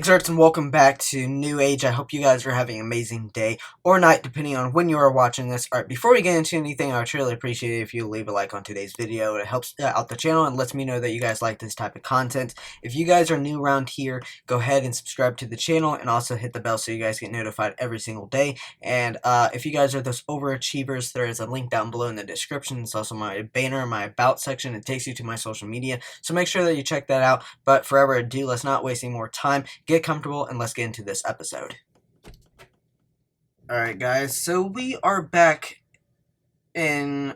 Exerts and welcome back to New Age. I hope you guys are having an amazing day or night depending on when you are watching this. Alright, before we get into anything, I would truly appreciate it if you leave a like on today's video. It helps out the channel and lets me know that you guys like this type of content. If you guys are new around here, go ahead and subscribe to the channel and also hit the bell so you guys get notified every single day. And if you guys are those overachievers, there is a link down below in the description. It's also my banner, my about section. It takes you to my social media, so make sure that you check that out. But forever ado, let's not waste any more time. Get comfortable and let's get into this episode. Alright guys, so we are back in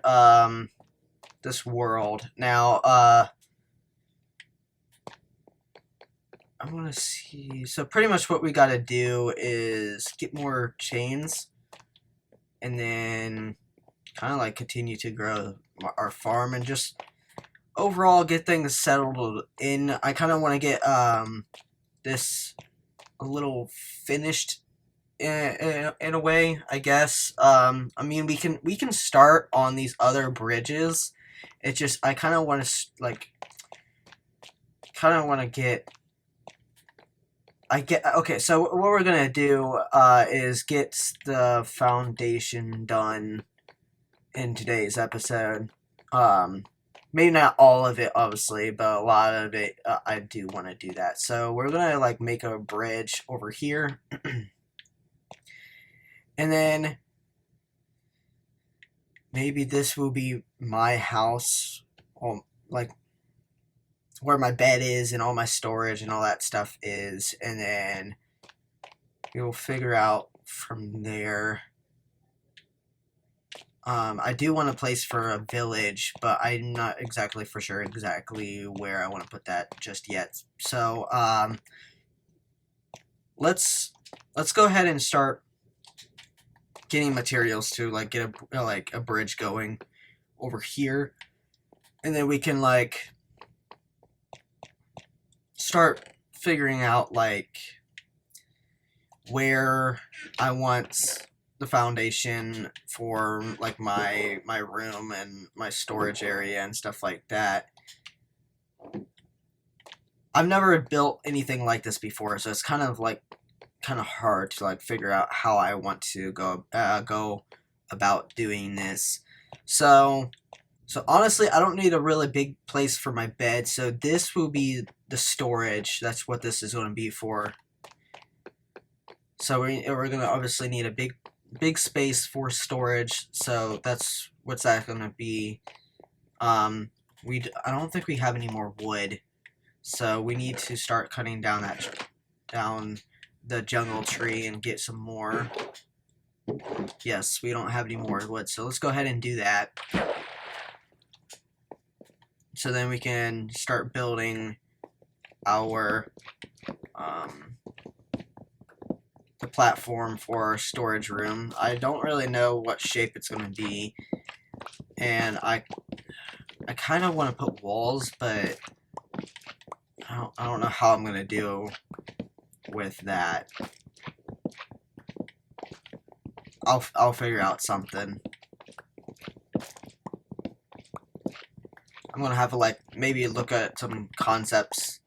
this world. Now, I want to see, so pretty much what we gotta do is get more chains and then kind of like continue to grow our farm and just overall get things settled in. I kind of want to get this a little finished in a way, I guess. I mean, we can start on these other bridges. It's just I kind of want to get. Okay. So what we're gonna do is get the foundation done in today's episode. Maybe not all of it, obviously, but a lot of it, I do want to do that. So we're gonna like make a bridge over here, and then maybe this will be my house, like where my bed is and all my storage and all that stuff is, and then we'll figure out from there. I do want a place for a village, but I'm not exactly for sure exactly where I want to put that just yet. So, let's go ahead and start getting materials to like get a bridge going over here, and then we can like start figuring out like where I want the foundation for like my room and my storage area and stuff like that. I've never built anything like this before, so it's kind of hard to like figure out how I want to go about doing this. So honestly, I don't need a really big place for my bed, so this will be the storage. That's what this is going to be for. So we're going to obviously need a big space for storage, so that's what's that going to be. I don't think we have any more wood, so we need to start cutting down the jungle tree and get some more. Yes, we don't have any more wood, so let's go ahead and do that. So then we can start building our the platform for our storage room. I don't really know what shape it's going to be, and I kind of want to put walls, but I don't know how I'm going to do with that. I'll figure out something. I'm going to have to like maybe look at some concepts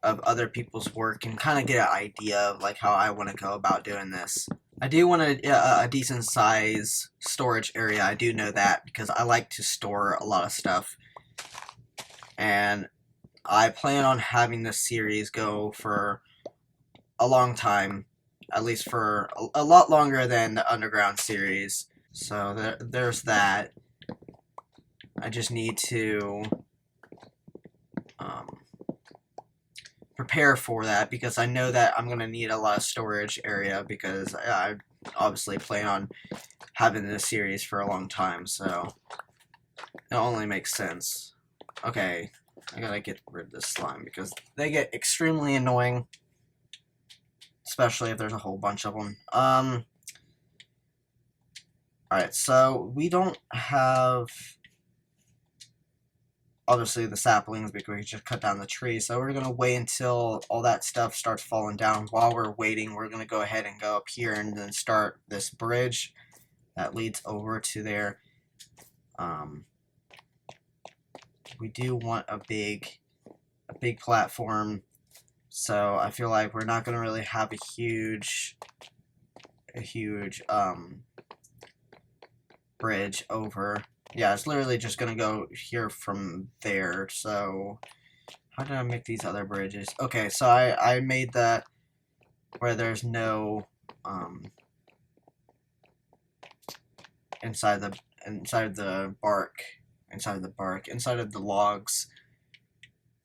of other people's work and kind of get an idea of like how I want to go about doing this. I do want a decent size storage area. I do know that because I like to store a lot of stuff, and I plan on having this series go for a long time, at least for a lot longer than the Underground series. So there's that. I just need to prepare for that, because I know that I'm going to need a lot of storage area, because I obviously plan on having this series for a long time, so it only makes sense. Okay, I gotta get rid of this slime, because they get extremely annoying, especially if there's a whole bunch of them. Alright, so we don't have obviously the saplings because we just cut down the tree, so we're gonna wait until all that stuff starts falling down. While we're waiting, we're gonna go ahead and go up here and then start this bridge that leads over to there. We do want a big platform So I feel like we're not gonna really have a huge bridge over. Yeah, it's literally just gonna go here from there. So how did I make these other bridges? Okay, so I made the where there's no inside the bark, inside of the logs.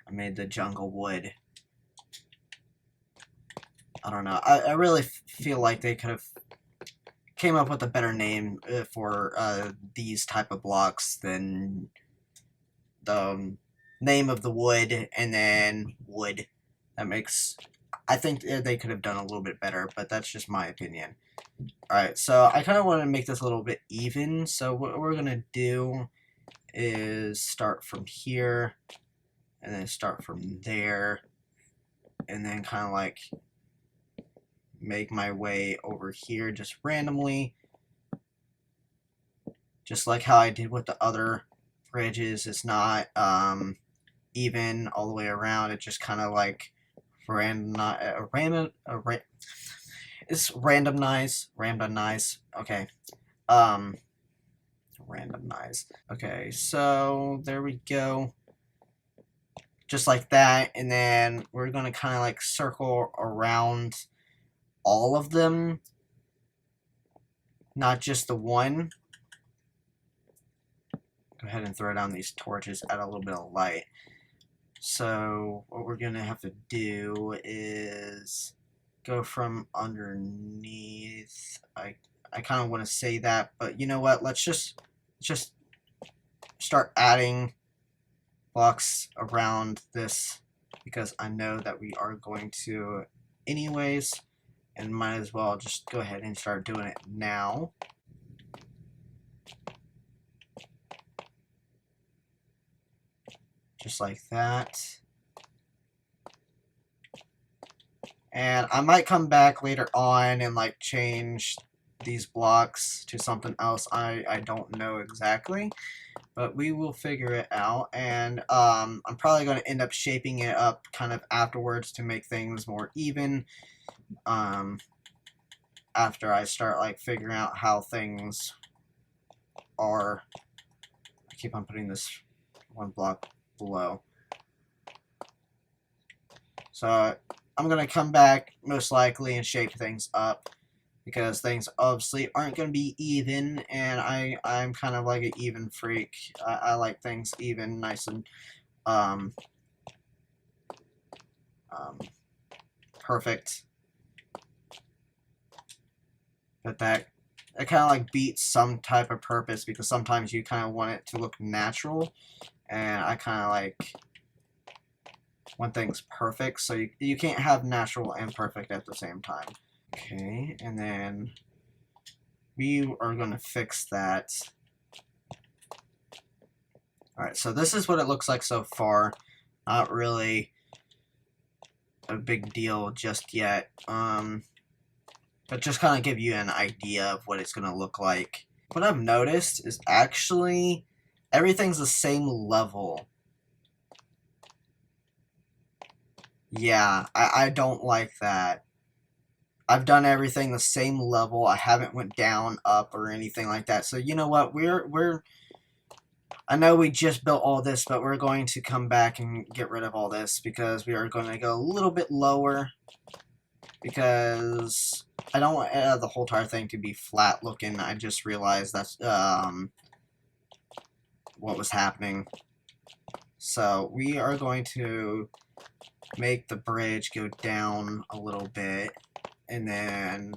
I made the jungle wood. I don't know. I really feel like they could have came up with a better name for these type of blocks than the name of the wood and then wood. That makes... I think they could have done a little bit better, but that's just my opinion. Alright, so I kind of want to make this a little bit even, so what we're going to do is start from here, and then start from there, and then kind of like make my way over here just randomly, just like how I did with the other bridges. It's not even all the way around, it just kind of like it's randomized. Okay. Randomize. Okay, so there we go. Just like that, and then we're gonna kind of like circle around all of them, not just the one. Go ahead and throw down these torches, add a little bit of light. So what we're gonna have to do is go from underneath. I kind of want to say that, but you know what? Let's just start adding blocks around this, because I know that we are going to anyways, and might as well just go ahead and start doing it now. Just like that. And I might come back later on and like change these blocks to something else. I don't know exactly, but we will figure it out. And I'm probably going to end up shaping it up kind of afterwards to make things more even. After I start like figuring out how things are. I keep on putting this one block below. So I'm going to come back most likely and shape things up, because things obviously aren't going to be even, and I'm kind of like an even freak. I like things even, nice and perfect. But that kind of like beats some type of purpose, because sometimes you kind of want it to look natural, and I kind of like when things perfect, so you can't have natural and perfect at the same time. Okay, and then we are going to fix that. Alright, so this is what it looks like so far. Not really a big deal just yet. But just kind of give you an idea of what it's going to look like. What I've noticed is actually everything's the same level. Yeah, I don't like that. I've done everything the same level. I haven't went down, up, or anything like that. So you know what? I know we just built all this, but we're going to come back and get rid of all this, because we are going to go a little bit lower, because I don't want the whole entire thing to be flat looking. I just realized that's what was happening. So we are going to make the bridge go down a little bit, and then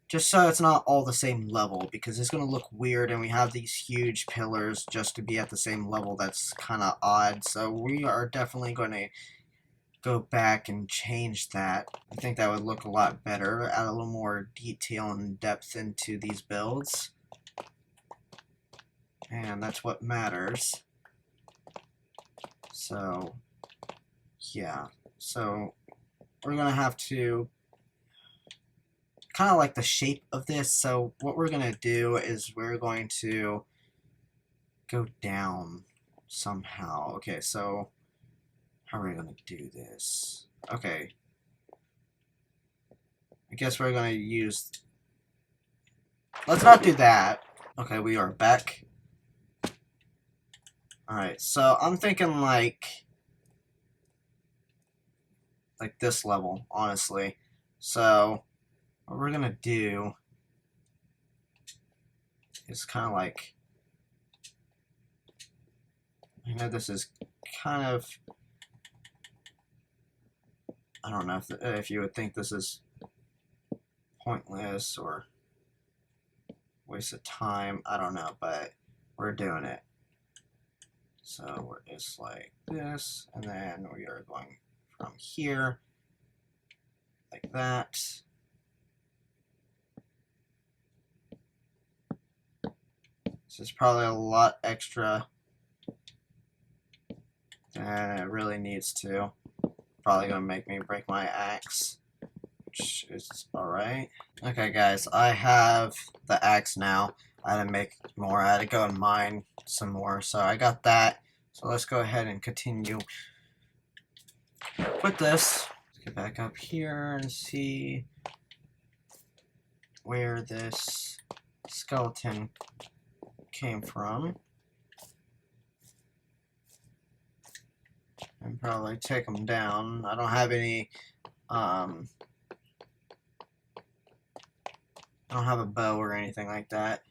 just so it's not all the same level, because it's going to look weird, and we have these huge pillars just to be at the same level. That's kind of odd. So we are definitely going to go back and change that. I think that would look a lot better, add a little more detail and depth into these builds, and that's what matters. So yeah, so we're gonna have to kind of like the shape of this. So what we're gonna do is we're going to go down somehow. Okay, so How are we gonna do this? Okay. I guess we're gonna use... Let's not do that. Okay, we are back. Alright, so I'm thinking like this level, honestly. So what we're gonna do is kind of like, I know this is kind of, I don't know if you would think this is pointless or waste of time, I don't know, but we're doing it. So we're just like this, and then we are going from here like that. This is probably a lot extra than it really needs to. Probably gonna make me break my axe, which is alright. Okay guys, I have the axe now. I had to make more. I had to go and mine some more, so I got that. So let's go ahead and continue with this. Let's get back up here and see where this skeleton came from. And probably take them down. I don't have any, I don't have a bow or anything like that.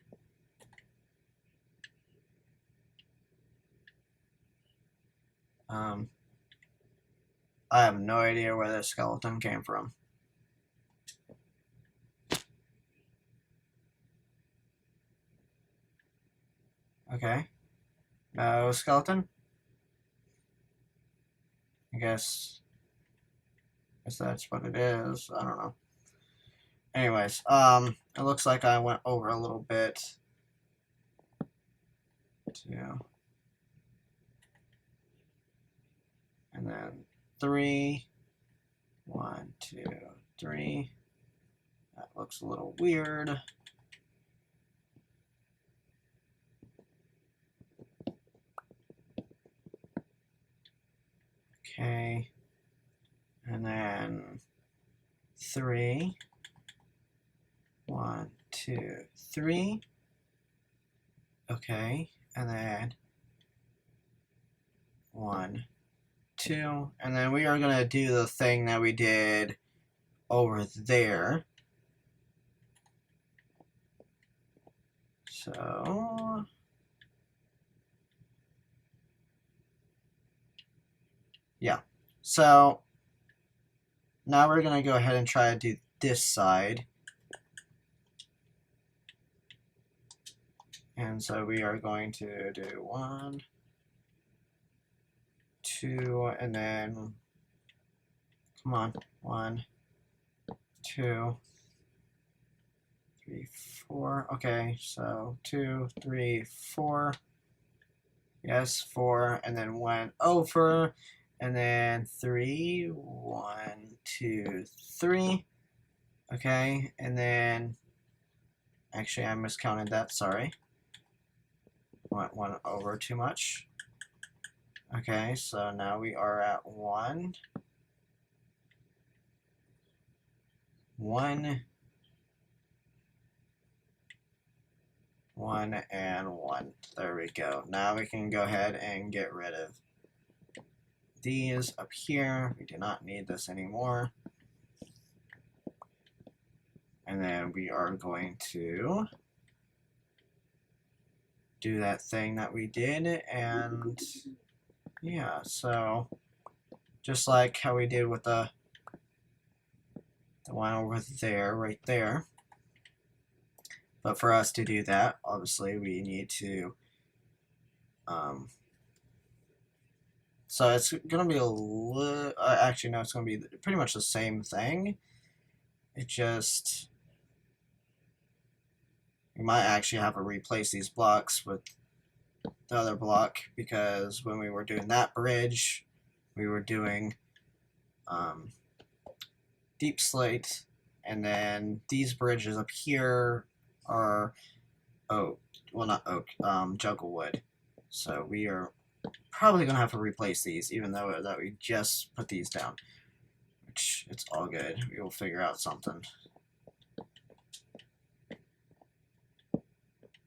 I have no idea where this skeleton came from. Okay. No skeleton? I guess that's what it is. I don't know. Anyways, it looks like I went over a little bit. 2. And then 3. 1, 2, 3. That looks a little weird. Okay. And then 3. 1, 2, 3. Okay. And then 1, 2. And then we are going to do the thing that we did over there. So yeah. So now we're going to go ahead and try to do this side. And so we are going to do 1, 2, and then, come on, 1, 2, 3, 4. Okay, so 2, 3, 4. Yes, 4, and then 1 over, and then 3, 1, 2, 3. Okay, and then, actually I miscounted that, sorry. Went 1 over too much. Okay, so now we are at 1, 1, 1, and 1. There we go. Now we can go ahead and get rid of these up here. We do not need this anymore. And then we are going to do that thing that we did, and yeah, so just like how we did with the one over there, right there. But for us to do that, obviously we need to so it's gonna be a little, actually no, it's gonna be pretty much the same thing. It just, we might actually have to replace these blocks with the other block, because when we were doing that bridge, we were doing deep slate, and then these bridges up here are oak, well not oak, jungle wood. So we are Probably gonna have to replace these, even though that we just put these down. Which, it's all good. We will figure out something.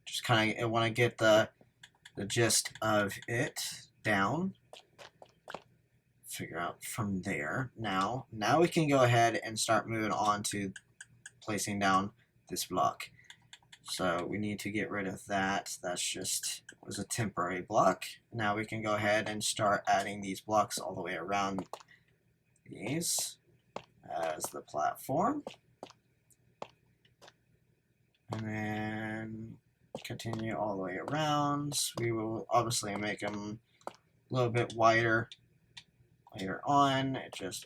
Just kind of want to get the gist of it down. Figure out from there. Now we can go ahead and start moving on to placing down this block. So we need to get rid of that. That's just was a temporary block. Now we can go ahead and start adding these blocks all the way around these as the platform. And then continue all the way around. We will obviously make them a little bit wider later on.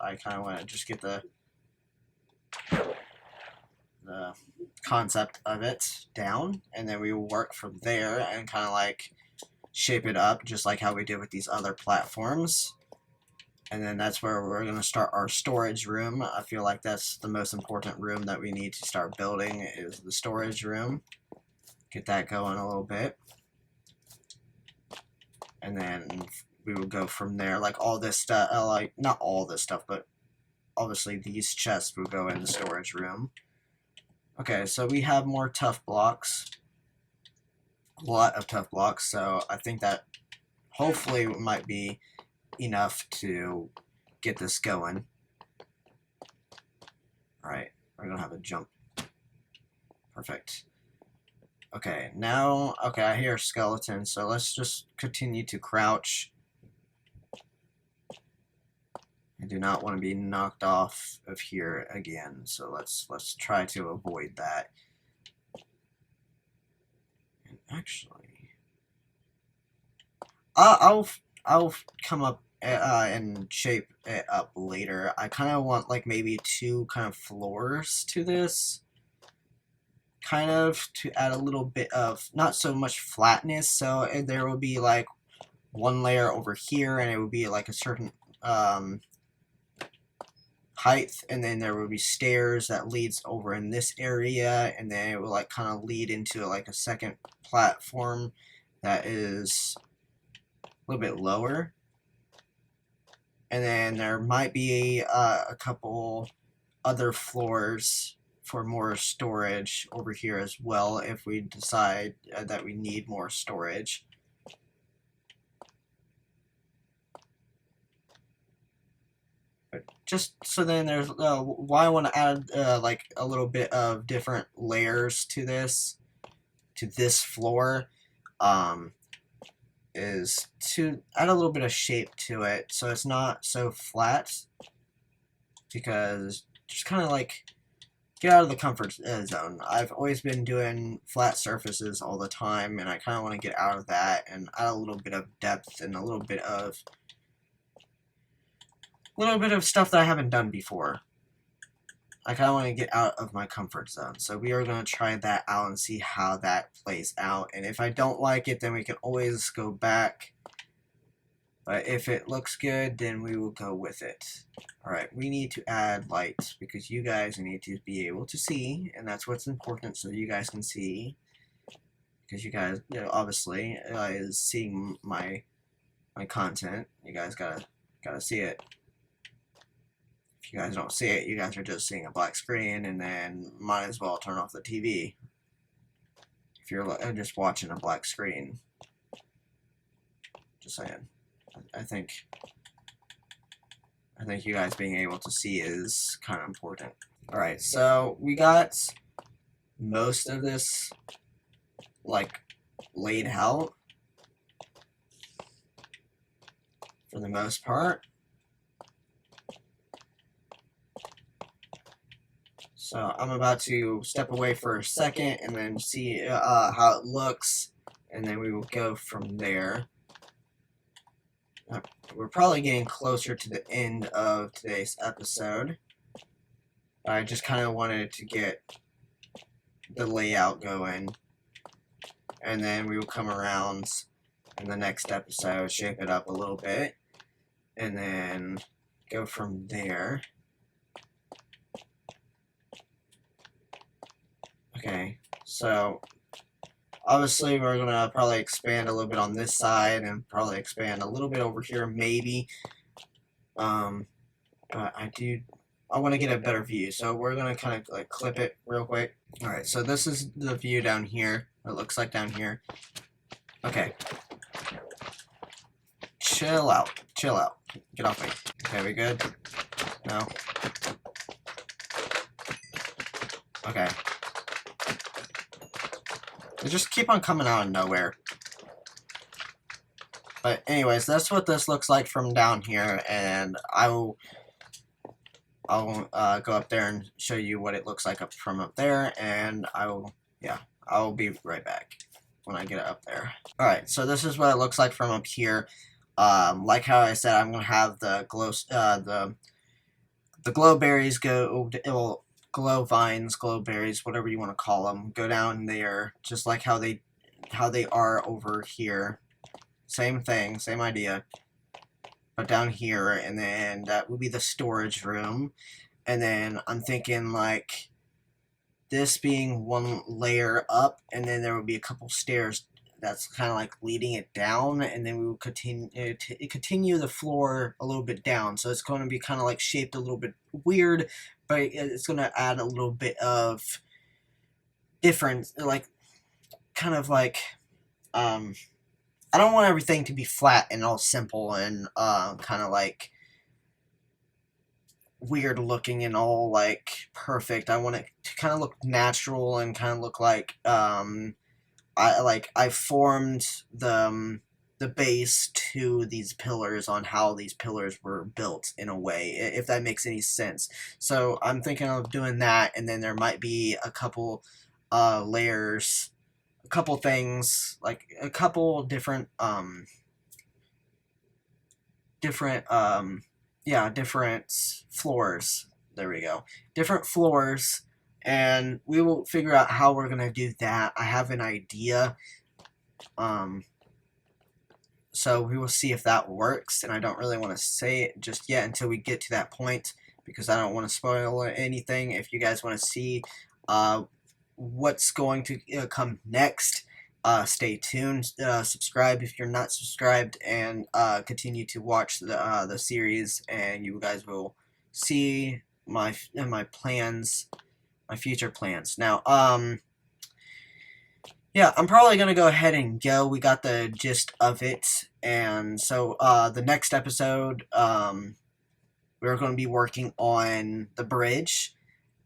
I kind of want to just get the concept of it down, and then we will work from there and kind of like shape it up just like how we did with these other platforms. And then that's where we're going to start our storage room. I feel like that's the most important room that we need to start building is the storage room. Get that going a little bit. And then we will go from there. Like all this stuff, like not all this stuff, but obviously these chests will go in the storage room. Okay, so we have more tough blocks. A lot of tough blocks, so I think that hopefully might be enough to get this going. Alright, we're gonna have a jump. Perfect. Okay, now, I hear a skeleton, so let's just continue to crouch. I do not want to be knocked off of here again, so let's try to avoid that. And actually, I'll come up and shape it up later. I kind of want like maybe 2 kind of floors to this, kind of to add a little bit of not so much flatness. So there will be like 1 layer over here, and it would be like a certain height, and then there will be stairs that leads over in this area, and then it will like kind of lead into like a second platform that is a little bit lower, and then there might be a couple other floors for more storage over here as well if we decide that we need more storage. Just so then there's why I want to add like a little bit of different layers to this floor is to add a little bit of shape to it so it's not so flat, because just kind of like get out of the comfort zone. I've always been doing flat surfaces all the time, and I kind of want to get out of that and add a little bit of depth and a little bit of stuff that I haven't done before. I kind of want to get out of my comfort zone. So we are going to try that out and see how that plays out. And if I don't like it, then we can always go back. But if it looks good, then we will go with it. Alright, we need to add lights because you guys need to be able to see. And that's what's important, so you guys can see. Because you guys, obviously, is seeing my content. You guys gotta see it. If you guys don't see it, you guys are just seeing a black screen, and then might as well turn off the TV if you're just watching a black screen. Just saying. I think you guys being able to see is kind of important. Alright, so we got most of this like laid out for the most part. So I'm about to step away for a second and then see how it looks, and then we will go from there. We're probably getting closer to the end of today's episode. I just kind of wanted to get the layout going, and then we will come around in the next episode, shape it up a little bit, and then go from there. Okay, so Obviously, we're gonna probably expand a little bit on this side and probably expand a little bit over here, maybe. But I want to get a better view, so we're gonna kind of like clip it real quick. All right, so this is the view down here. What it looks like down here. Okay. Chill out. Chill out. Get off me. Okay, we good? No? Okay. They just keep on coming out of nowhere. But anyways, that's what this looks like from down here, and I'll go up there and show you what it looks like from up there, and I'll be right back when I get it up there. Alright, so this is what it looks like from up here. Like how I said, I'm gonna have the glow berries glow vines, glow berries, whatever you want to call them, go down there, just like how they are over here. Same thing, same idea, but down here, and then that would be the storage room. And then I'm thinking like this being one layer up, and then there would be a couple stairs that's kind of like leading it down, and then we will continue the floor a little bit down. So it's going to be kind of like shaped a little bit weird, but it's going to add a little bit of difference, like kind of like I don't want everything to be flat and all simple and kind of like weird looking and all like perfect. I want it to kind of look natural and kind of look like I formed the base to these pillars on how these pillars were built in a way, if that makes any sense. So I'm thinking of doing that, and then there might be a couple layers, a couple things, like a couple different different floors. There we go. Different floors, and we will figure out how we're gonna do that. I have an idea. So we will see if that works, and I don't really want to say it just yet until we get to that point, because I don't want to spoil anything. If you guys want to see what's going to come next, stay tuned. Subscribe if you're not subscribed, and continue to watch the series, and you guys will see my plans, my future plans. Now, yeah, I'm probably gonna go ahead and go. We got the gist of it, and so the next episode, we're going to be working on the bridge.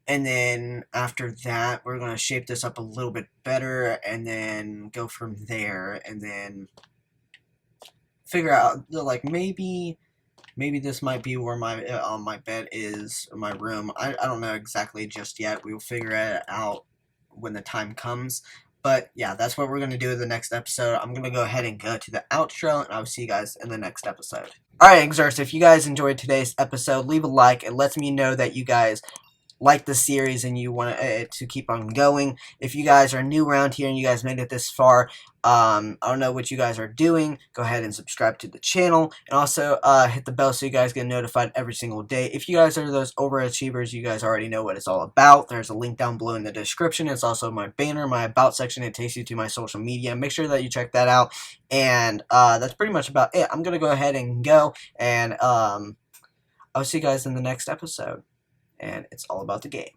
And then after that, we're going to shape this up a little bit better, and then go from there, and then figure out, like, maybe this might be where my bed is, or my room. I don't know exactly just yet. We'll figure it out when the time comes. But yeah, that's what we're going to do in the next episode. I'm going to go ahead and go to the outro, and I'll see you guys in the next episode. Alright, Exerts, if you guys enjoyed today's episode, leave a like. It lets me know that you guys like the series and you want to keep on going. If you guys are new around here and you guys made it this far, I don't know what you guys are doing. Go ahead and subscribe to the channel, and also hit the bell so you guys get notified every single day. If you guys are those overachievers, you guys already know what it's all about. There's a link down below in the description. It's also my banner, my about section. It takes you to my social media. Make sure that you check that out. And that's pretty much about it. I'm gonna go ahead and go, and I'll see you guys in the next episode. And it's all about the game.